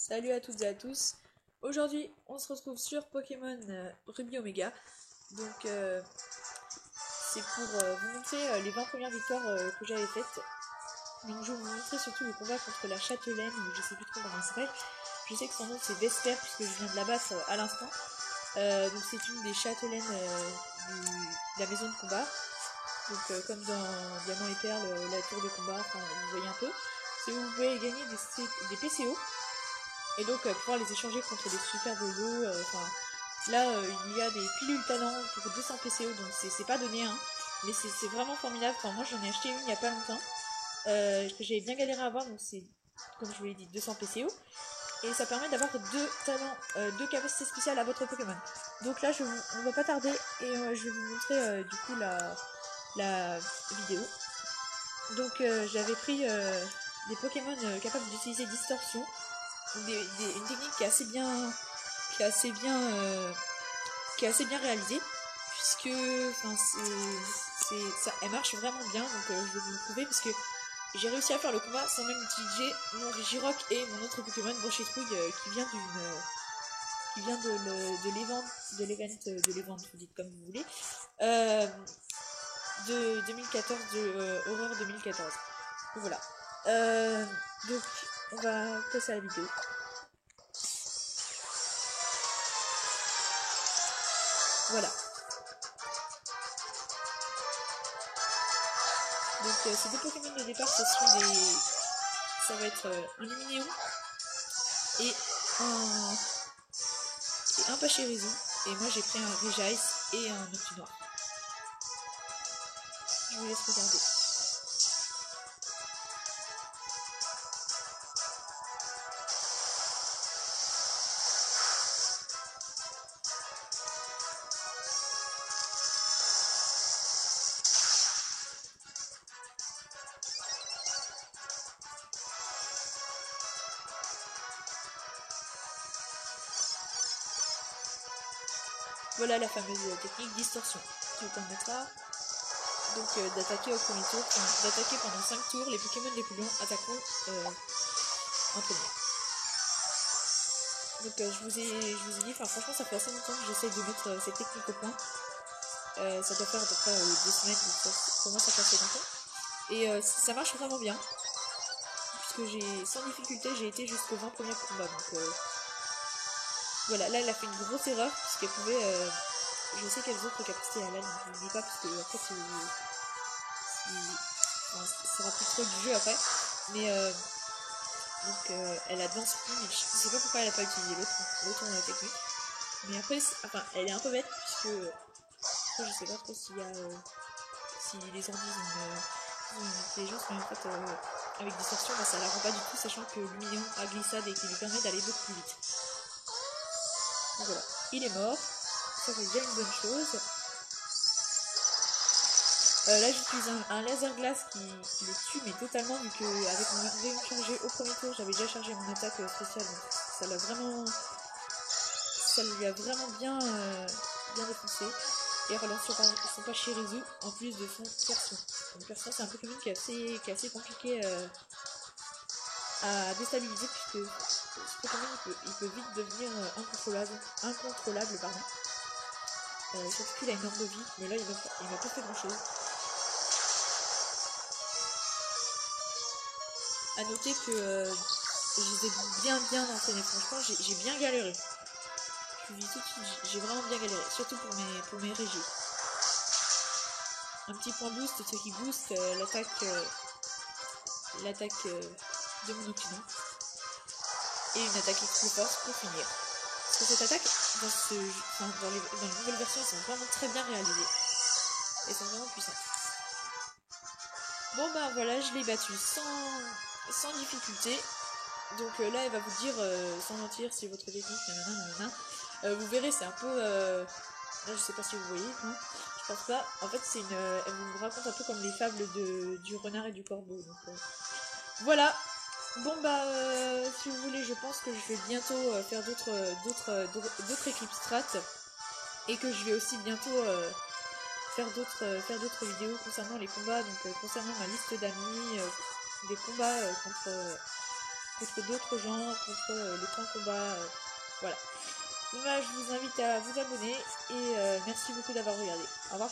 Salut à toutes et à tous. Aujourd'hui, on se retrouve sur Pokémon Ruby Omega. Donc, c'est pour vous montrer les 20 premières victoires que j'avais faites. Donc, je vais vous montrer surtout le combat contre la châtelaine, ou je sais plus trop comment elle s'appelle. Je sais que son nom c'est Vesper, puisque je viens de la battre à l'instant. Donc, c'est une des châtelaines de la maison de combat. Donc, comme dans Diamant et Perle, la tour de combat, enfin, vous voyez un peu. C'est où vous pouvez gagner des PCO. Et donc pouvoir les échanger contre des super dodos. Là, il y a des pilules talent pour 200 PCO, donc c'est pas donné, hein. Mais c'est vraiment formidable. Enfin, moi j'en ai acheté une il y a pas longtemps. Que j'avais bien galéré à avoir, donc c'est, comme je vous l'ai dit, 200 PCO. Et ça permet d'avoir 2 talents, 2 capacités spéciales à votre Pokémon. Donc là, on va pas tarder et je vais vous montrer du coup la vidéo. Donc j'avais pris des Pokémon capables d'utiliser Distorsion. Une technique qui est assez bien réalisée, puisque elle marche vraiment bien. Donc je vais vous le prouver, parce que j'ai réussi à faire le combat sans même utiliser mon Regirock et mon autre Pokémon Brochitrouille qui vient de l'event, vous dites comme vous voulez, de 2014, de Horreur 2014. Donc voilà. Donc on va passer à la vidéo. Voilà. Donc ces deux Pokémon de départ, ça va être un Luminéon et un Pachirisu. Et moi j'ai pris un Regice et un Octinoir. Je vous laisse regarder. Voilà la fameuse technique distorsion qui vous permettra donc d'attaquer au premier tour, d'attaquer pendant 5 tours. Les Pokémon les plus longs attaqueront en premier. Donc je vous ai dit, franchement ça fait assez longtemps que j'essaie de mettre cette technique au point. Ça doit faire à peu près 2 semaines, donc pour moi ça fait assez longtemps. Et ça marche vraiment bien, puisque sans difficulté j'ai été jusqu'aux 20 premiers combats. Donc voilà, là elle a fait une grosse erreur, puisqu'elle pouvait... je sais quelles autres capacités elle a, donc je ne vous dis pas, parce que après ça sera plus trop du jeu après. Mais donc elle a Danse Plume, je sais pas pourquoi elle a pas utilisé l'autre technique. Mais après, elle est un peu bête, puisque après, je sais pas trop s'il y a si les ordi ont une intelligence, mais en fait avec Distorsion, ça la rend pas du tout, sachant que Luminéon a glissade et qui lui permet d'aller beaucoup plus vite. Donc voilà, il est mort, ça c'est déjà une bonne chose. Là j'utilise un laser glace qui le tue, mais totalement, vu que avec mon rayon chargé au premier tour j'avais déjà chargé mon attaque spéciale, donc ça lui a vraiment bien défoncé. Et relance son Pachirisu en plus de son perso. Donc perso, c'est un Pokémon qui est assez compliqué à déstabiliser, puisque ce Pokémon il peut vite devenir incontrôlable pardon. Surtout qu'il a une arme de vie, mais là il m'a pas fait grand chose. A noter que je les ai bien entraînés, franchement j'ai bien galéré. Je vous dis tout de suite, j'ai vraiment bien galéré, surtout pour mes régies. Un petit point boost, ce qui booste l'attaque de mon Octinoir. Et une attaque plus forte pour finir. Parce que cette attaque, dans les nouvelles versions, elles sont vraiment très bien réalisées. Elles sont vraiment puissantes. Bon bah voilà, je l'ai battu sans difficulté. Donc là, elle va vous dire, sans mentir, si votre technique, vous verrez, c'est un peu... là, je sais pas si vous voyez, hein. Je pense pas. En fait, elle vous raconte un peu comme les fables du renard et du corbeau. Donc voilà. Bon bah si vous voulez, je pense que je vais bientôt faire d'autres équipes strat, et que je vais aussi bientôt faire d'autres vidéos concernant les combats, donc concernant ma liste d'amis, des combats contre d'autres gens, contre le camp combat, voilà. Donc là, je vous invite à vous abonner et merci beaucoup d'avoir regardé. Au revoir.